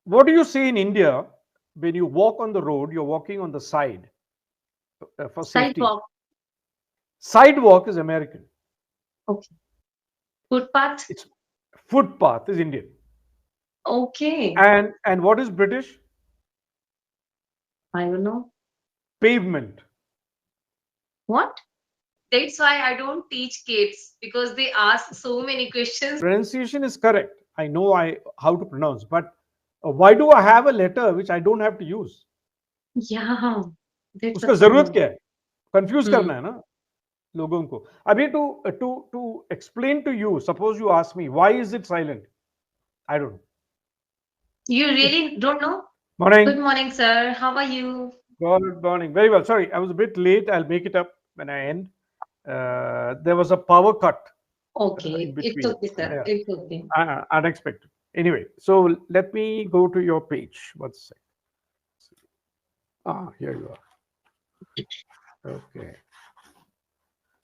What do you say in India when you walk on the road? You're walking on the side for safety. Sidewalk. Sidewalk is American. Okay. Footpath. It's footpath is Indian. Okay. And what is British? I don't know. Pavement. What? That's why I don't teach kids because they ask so many questions. Pronunciation is correct. I know I how to pronounce, but why do I have a letter which I don't have to use? Yeah, that's the उसका जरूरत problem. क्या है? Confuse Hmm. करना है ना लोगों को. अभी to explain to you, suppose you ask me why is it silent? I don't know. You It, really don't know? Good morning. morning, sir. How are you? Good morning. Very well. Sorry, I was a bit late. I'll make it up when I end. There was a power cut in Okay, it's between. okay, sir. Yeah, It's okay. unexpected. Anyway, so let me go to your page. One sec. Ah, here you are. Okay.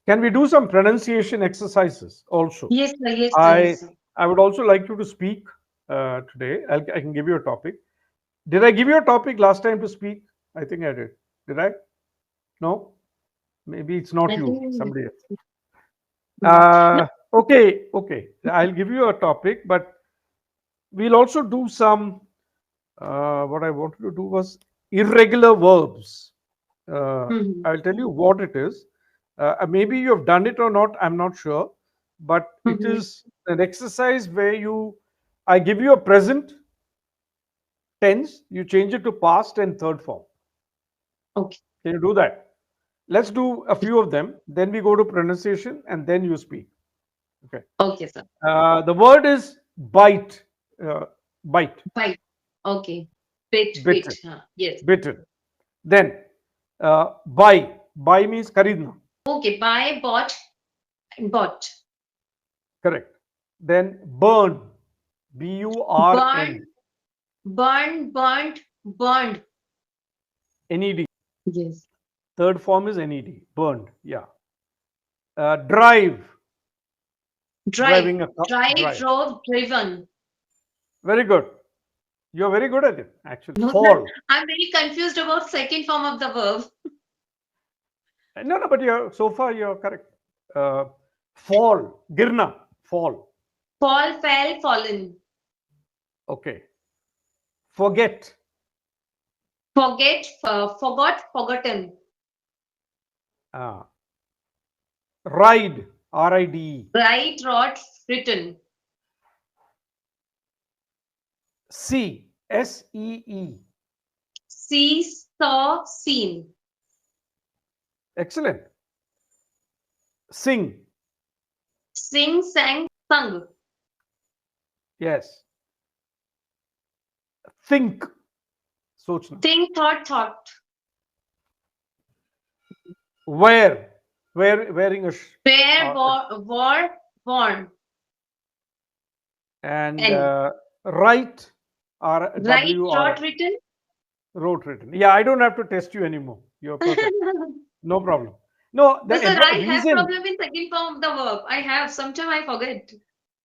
Can we do some pronunciation exercises also? Yes, sir. Yes, I sir. I would also like you to speak today. I can give you a topic. Did I give you a topic last time to speak? I think I did. Did I? No? Maybe it's not I you. think. Somebody else. No. Okay. I'll give you a topic, but we'll also do some. What I wanted to do was irregular verbs. Mhm. I'll tell you what it is. Maybe you have done it or not. I'm not sure, but it Mhm. is an exercise where I give you a present tense, you change it to past and third form. Okay. Can you do that? Let's do a few of them. Then we go to pronunciation, and then you speak. Okay. Okay, sir. The word is bite. Uh, bite. Bite. Okay. Bit. Bitten. Yes. Bitten. Then buy. Buy means karidna. Okay. Buy, bought. Correct. Then burn. Burn, Burn. burned. Ned. Yes. Third form is ned. Burned. Yeah. Drive. Drive. Driving a car. Drive, Drive. drove, driven. Very good. You're very good at it, actually. No, sir. Fall. I'm very confused about second form of the verb. No, but so far you're correct. Uh, Fall. Girna. Fall. Fall, fell, fallen. Okay. Forget. Forget, forgot, forgotten. Uh, Ride. Ride. Write, wrote, written. See. See. See, saw, seen. Excellent. Sing. Sing, sang, sung. Yes. Think. Sochna. Think, thought. Wear. Wearing a Wear, uh, wore, worn. and And write. write, WR. wrote, written. Wrote written. Yeah, I don't have to test you anymore. You're perfect. No problem. No, No, the sir, I have reason. problem in second form of the verb. I have. Sometimes I forget.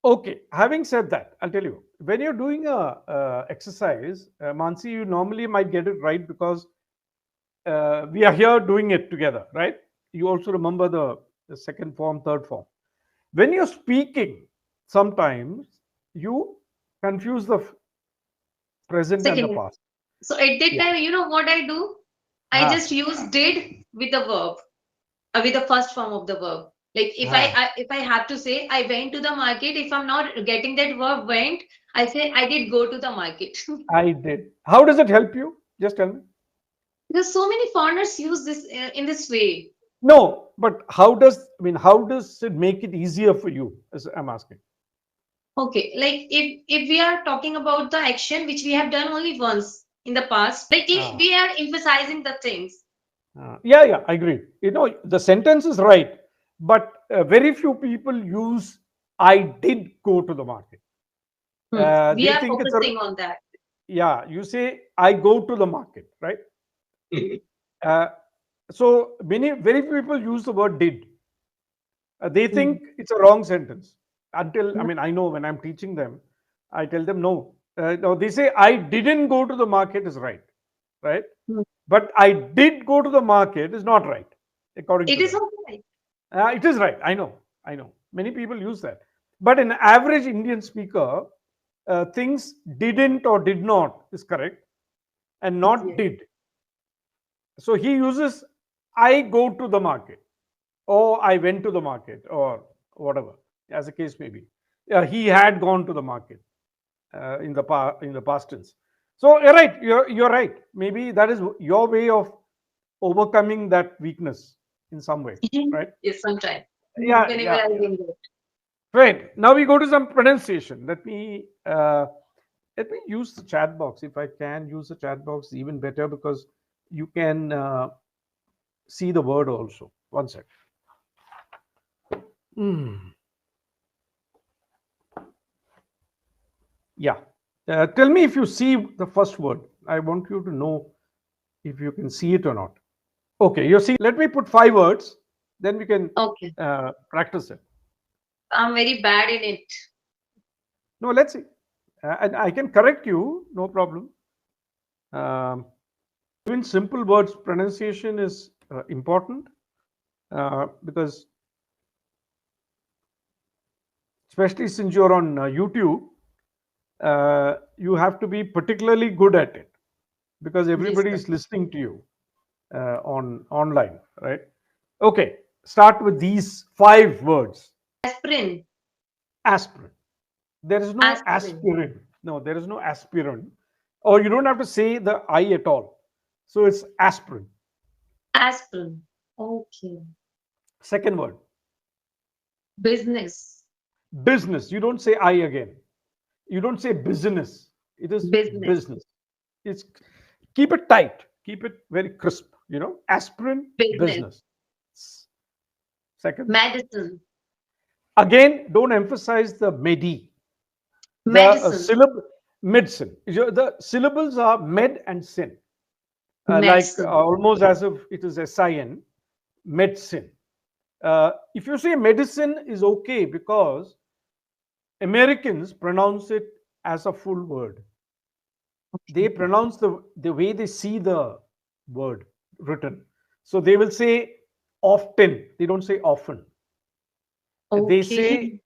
Okay, having said that, I'll tell you when you're doing a exercise, Mansi, you normally might get it right because we are here doing it together, right? You also remember the second form, third form. When you're speaking, sometimes you confuse the present and the Second. past. So at that Yeah. time, you know what I do? I Ah, just use did with the verb, with the first form of the verb. Like if ah, if I have to say I went to the market, if I'm not getting that verb went, I say I did go to the market. I did. How does it help you? Just tell me. Because so many foreigners use this in this way. No, but how does it make it easier for you? As I'm asking. Okay, like if we are talking about the action which we have done only once in the past, like if Ah, we are emphasizing the things. yeah, I agree. The sentence is right, but very few people use "I did go to the market." We They are think it's a focusing on that. yeah. You say "I go to the market," right? Uh, so very few people use the word "did." They Mhm. think it's a wrong sentence. Until No. I know when I'm teaching them, I tell them no. No, they say I didn't go to the market is right, right? Hmm. But I did go to the market is not right, according It to is them. also right. It is right. I know. I know. Many people use that. But an average Indian speaker thinks didn't or did not is correct and not Yes. did. So he uses I go to the market or I went to the market or whatever, as the case may be. He had gone to the market in the past tense. So you're right. You're right. Maybe that is your way of overcoming that weakness in some way, right? Yes, sometimes. Yeah, Whenever yeah, I yeah. think that. Right. Now we go to some pronunciation. Let me use the chat box. If I can use the chat box, even better because you can see the word also. One sec. Hmm. Yeah. Tell me if you see the first word. I want you to know if you can see it or not. Okay, you see. Let me put 5 words. Then we can Okay. practice it. I'm very bad in it. No, let's see. And I can correct you. No problem. Um, Even simple words pronunciation is important because especially since you're on YouTube, you have to be particularly good at it because Yes, everybody sir. is listening to you on online, right? Okay, start with these 5 words. Aspirin. Aspirin. There is no Aspirin. aspirin. No, there is no aspirin. Or you don't have to say the I at all. So it's aspirin. Aspirin. Okay. Second word, Business. business. You don't say I again. You don't say business. It is Business. business. It's keep it tight. Keep it very crisp. Aspirin Business. business. Second, Medicine. again, don't emphasize the medi. The Medicine. syllable medicine. The syllables are med and sin, like Medicine. almost as if it is sin. Medicine. If you say medicine is okay because Americans pronounce it as a full word. They pronounce the way they see the word written. So they will say often. They don't say often. They Okay. say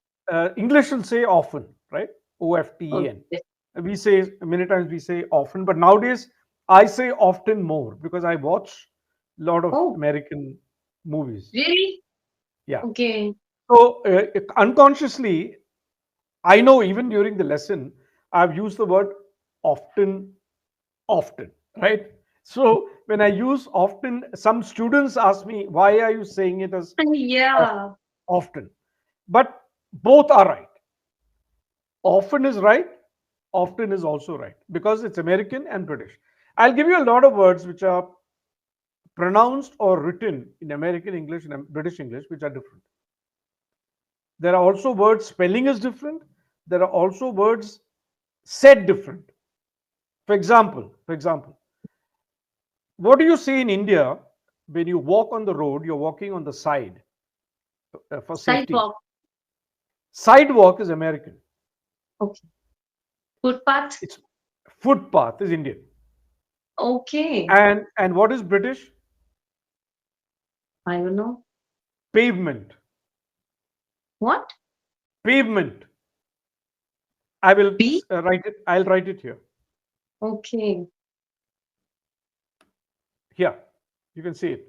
English will say often, right? OFTEN. Okay. We say many times we say often, but nowadays I say often more because I watch a lot of Oh, American movies. really? Yeah. Okay. So unconsciously, I know even during the lesson, I've used the word often, often, right? So when I use often, some students ask me, why are you saying it as uh, Yeah. often? But both are right. Often is right, often is also right because it's American and British. I'll give you a lot of words which are pronounced or written in American English and British English which are different. There are also words spelling is different. There are also words said different. For example, what do you say in India when you walk on the road? You're walking on the side for safety. Sidewalk. Sidewalk is American. Okay. Footpath. It's footpath is Indian. Okay. And what is British? I don't know. Pavement. What? Pavement. I will B? write it. I'll write it here. Okay. Here, you can see it.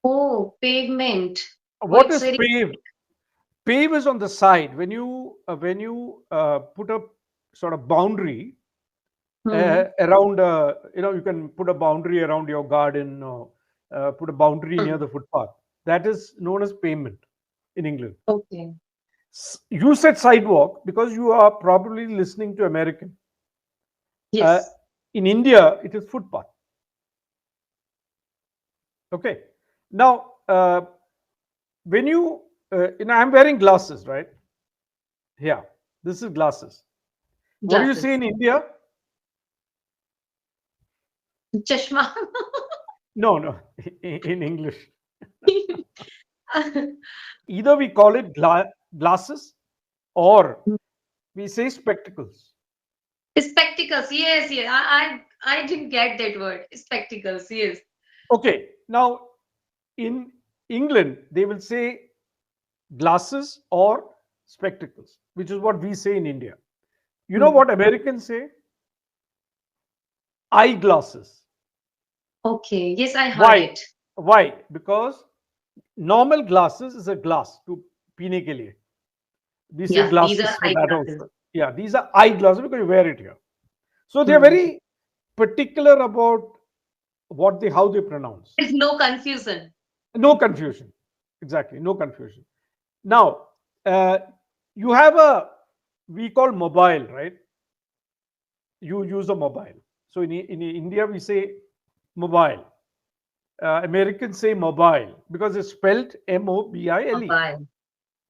Oh, pavement. Oh, What it's is very. pave? Pave is on the side. When you put a sort of boundary Hmm. around, you can put a boundary around your garden or put a boundary near Hmm. the footpath. That is known as pavement in England. Okay. You said sidewalk because you are probably listening to American. Uh, Yes. in India, it is footpath. Okay. Now, I'm wearing glasses, right? Yeah, this is glasses. What do you say Glasses. in India? Chashma. No, no, in English. Either we call it glasses or We say spectacles. Spectacles. Yes, yes. I didn't get that word. Spectacles. Yes. Okay, now in England, they will say glasses or spectacles, which is what we say in India. You know Hmm. what Americans say? Eyeglasses. Okay. Yes, I heard Why? it. Why? Because normal glasses is a glass to peene ke liye. We say Yeah, these are glasses for that eyeglasses. also. Yeah, these are eyeglasses because you wear it here. So they're Hmm. very particular about what they how they pronounce. There's no confusion. No confusion. Exactly, no confusion. Now, uh, you have a we call mobile, right? You use a mobile. So in India we say mobile. Americans say mobile because it's spelled Mobile. Mobile.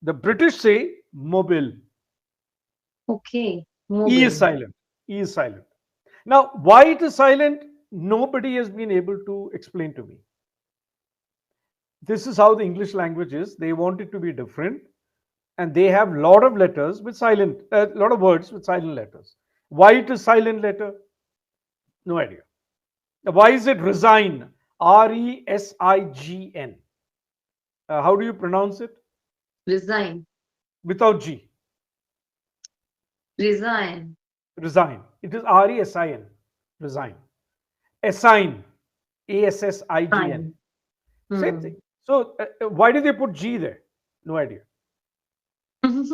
The British say mobile. Okay. E is Mobile. silent. E is silent. Now, why it is silent? Nobody has been able to explain to me. This is how the English language is. They want it to be different, and they have a lot of letters with silent, a lot of words with silent letters. Why it is silent letter? No idea. Why is it resign? Resign. How do you pronounce it? Resign. Without G. Resign. Resign. It is resin. Resign. Assign. Assign. Sign. Same Hmm. thing. So why did they put G there? No idea.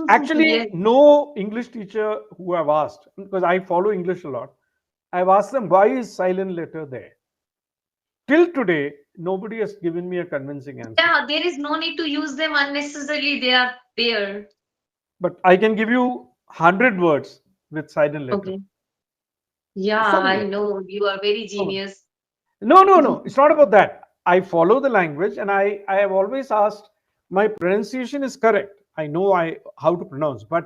Actually, Yes. no English teacher who I've asked, because I follow English a lot, I've asked them why is silent letter there. Till today, nobody has given me a convincing answer. Yeah, there is no need to use them unnecessarily. They are there. But I can give you 100 words with silent letter. Okay. Yeah, So many I words. know you are very So many. genius. No, no, no. It's not about that. I follow the language, and I have always asked my pronunciation is correct. I know I how to pronounce, but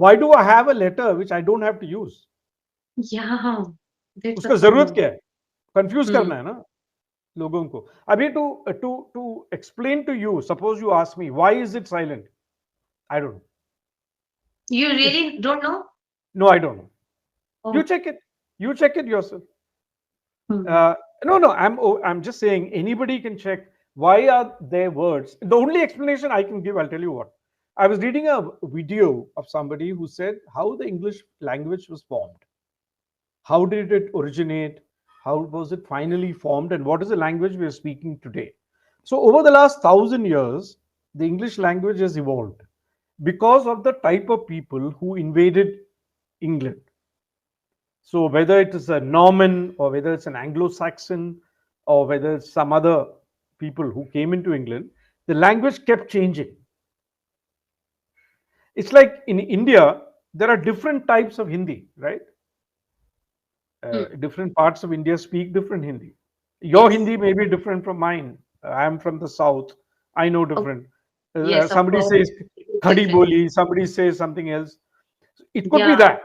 why do I have a letter which I don't have to use? Yeah, that's the उसका जरूरत problem. क्या है? Confuse Hmm. करना है ना लोगों को. अभी to explain to you, suppose you ask me why is it silent? I don't know. You It, really don't know? no, I don't know. You Oh. check it. You check it yourself. Hmm. Uh, no. I'm just saying anybody can check why are there words. The only explanation I can give, I'll tell you what. I was reading a video of somebody who said how the English language was formed. How did it originate? How was it finally formed? And what is the language we are speaking today? So, over the last 1,000 years, the English language has evolved because of the type of people who invaded England. So, whether it is a Norman or whether it's an Anglo Saxon or whether it's some other people who came into England, the language kept changing. It's like in India, there are different types of Hindi, right? Hmm. Different parts of India speak different Hindi. Your Yes. Hindi may be different from mine. I am from the south. I know Oh, different. yes, of Somebody course. says It is khadi different. boli, somebody says something else. It could be Yeah. that.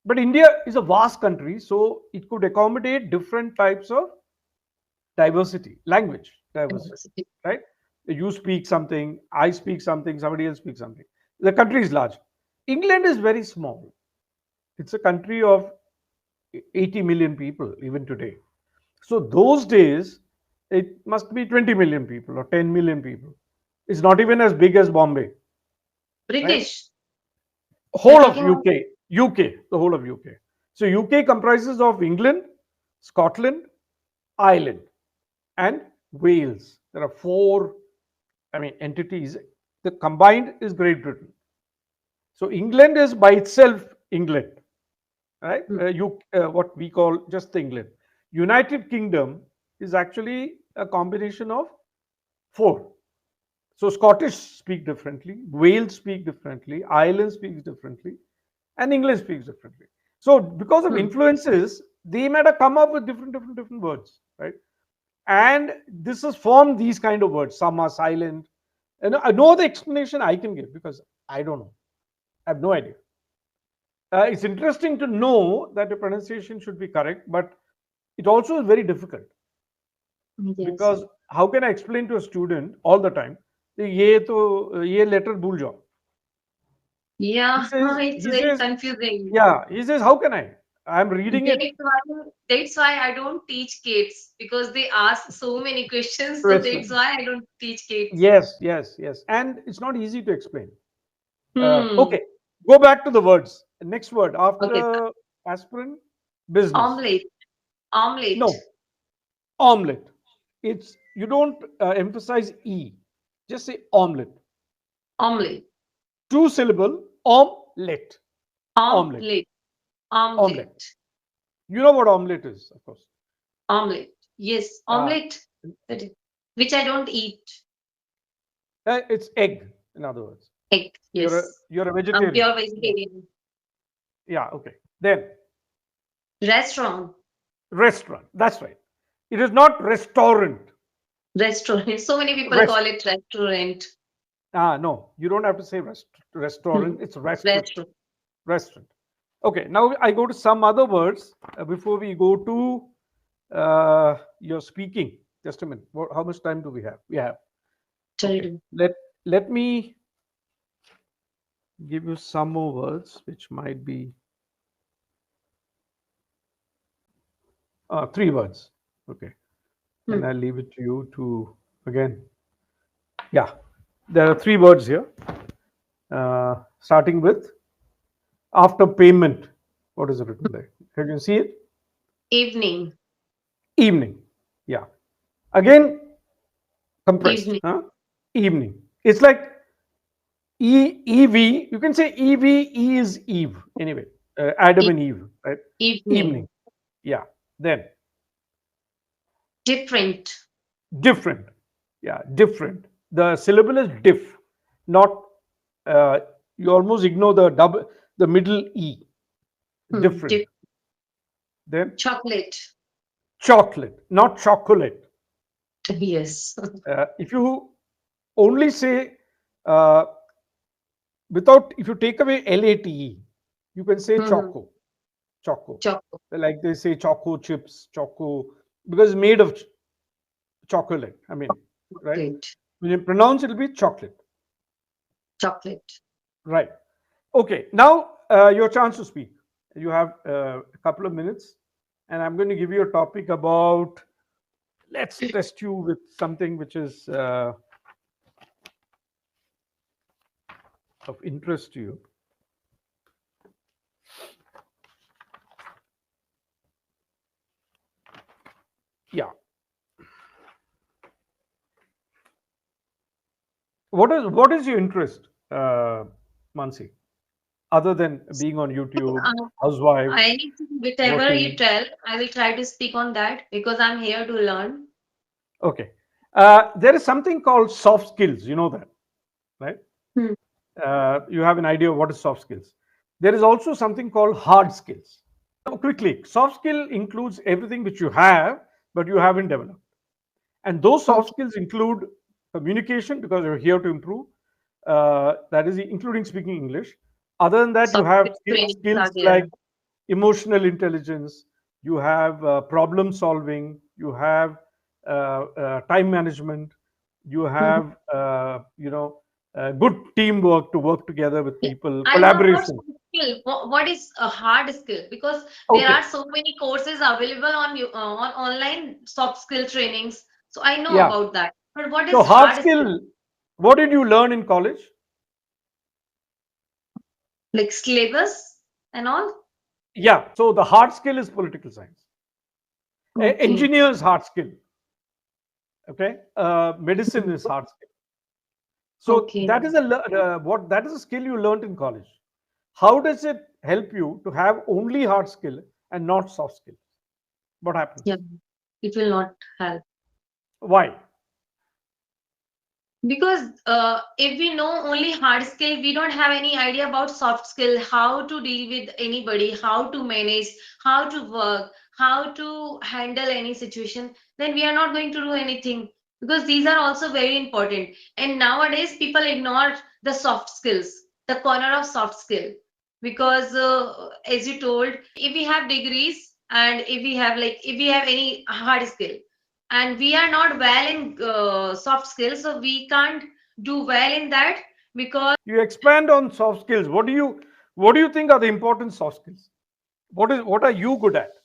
But India is a vast country, so it could accommodate different types of diversity, language diversity, Diversity. right? You speak something, I speak something, somebody else speaks something. The country is large. England is very small. It's a country of 80 million people even today. So those days, it must be 20 million people or 10 million people. It's not even as big as Bombay, right? British. You're Whole of talking about UK, the whole of UK. So UK comprises of England, Scotland, Ireland, and Wales. There are four, I mean, entities. The combined is Great Britain. So England is by itself England, right? hmm. What we call just England. United Kingdom is actually a combination of four. So Scottish speak differently, Wales speak differently, Ireland speaks differently, and English speaks differently. So because of Hmm. influences, they might have come up with different words, right? And this has formed these kind of words. Some are silent. And no other explanation I can give because I don't know. I have no idea. It's interesting to know that the pronunciation should be correct, but it also is very difficult Yes. because how can I explain to a student all the time? ये तो ये letter भूल जाओ. He Yeah, says, it's he very says, confusing. yeah, he says, how can I? I'm reading it. That's why I don't teach kids because they ask so many questions. So that's Restaurant. why I don't teach kids. Yes, yes, yes. And it's not easy to explain. Hmm. Okay, go back to the words. Next word Okay. after aspirin, business. Omelette. Omelette. No, omelette. It's you don't emphasize e. Just say omelette. Omelette. Two syllable omelette. Omelette. Omelette. Omelette. Omelette. You know what omelette is, of course. Omelette. Yes, Uh, omelette. That is, which I don't eat. it's egg. In other words, Egg. Yes. you're a I'm vegetarian. pure Yeah. vegetarian. Yeah. Okay. Then Restaurant. restaurant. That's right. It is not restaurant. Restaurant. So many people Rest. call it restaurant. No, you don't have to say Hmm. restaurant. It's restaurant. Restaurant. Restaurant. Okay. Now I go to some other words before we go to your speaking. Just a minute. How much time do we have? We have. Okay. 32. Let me give you some more words, which might be three words. Okay. And Hmm. I'll leave it to you to again. Yeah. There are three words here. Starting with after payment. What is it written there? Can you see it? Evening. Evening. Yeah. Again, compressed. Evening. Huh? Evening. It's like EV. You can say EVE is Eve. Anyway, Adam E- and Eve, right? Evening. Evening. Yeah. Then Different. different. Yeah. Different. The syllable is diff, not. Uh, you almost ignore the middle E. Hmm. Different. Then Chocolate. chocolate, not chocolate. Yes. If you only say uh, without, if you take away late, you can say Hmm. choco, Chocolate. like they say choco chips, choco, because it's made of chocolate. I mean, right? When you pronounce, it'll be chocolate, Chocolate. right? Okay, now your chance to speak. You have a couple of minutes, and I'm going to give you a topic about. Let's test you with something which is of interest to you. Yeah. What is your interest, Mansi, other than being on YouTube, Uh, housewife, Anything, whatever you working? tell, I will try to speak on that because I'm here to learn. Okay. There is something called soft skills. You know that, right? Hmm. You have an idea of what is soft skills. There is also something called hard skills. Quickly, soft skill includes everything which you have, but you haven't developed. And those soft Okay. skills include communication because you're here to improve. That is including speaking English. Other than that, you Soft have skill trainings are skills there. like emotional intelligence. You have problem solving. You have time management. You Mhm. have good teamwork to work together with Yeah. people. I know about Collaboration. soft skill. What is a hard skill? Because there are Okay. so many courses available on online soft skill trainings. So I know Yeah. about that. But what So is hard hard skill? skill. What did you learn in college? Like syllabus and all? Yeah. So the hard skill is political science. Okay. Engineers hard skill. Okay. Medicine is hard skill. So Okay. that is what that is a skill you learned in college. How does it help you to have only hard skill and not soft skill? What Yeah. happens? It will not help. Why? Because if we know only hard skill, we don't have any idea about soft skill, how to deal with anybody, how to manage, how to work, how to handle any situation, then we are not going to do anything because these are also very important. And nowadays, people ignore the soft skills, the corner of soft skill. Because as you told, if we have degrees and if we have any hard skill, and we are not well in soft skills, so we can't do well in that, because You expand on soft skills. What do you think are the important soft skills? What are you good at?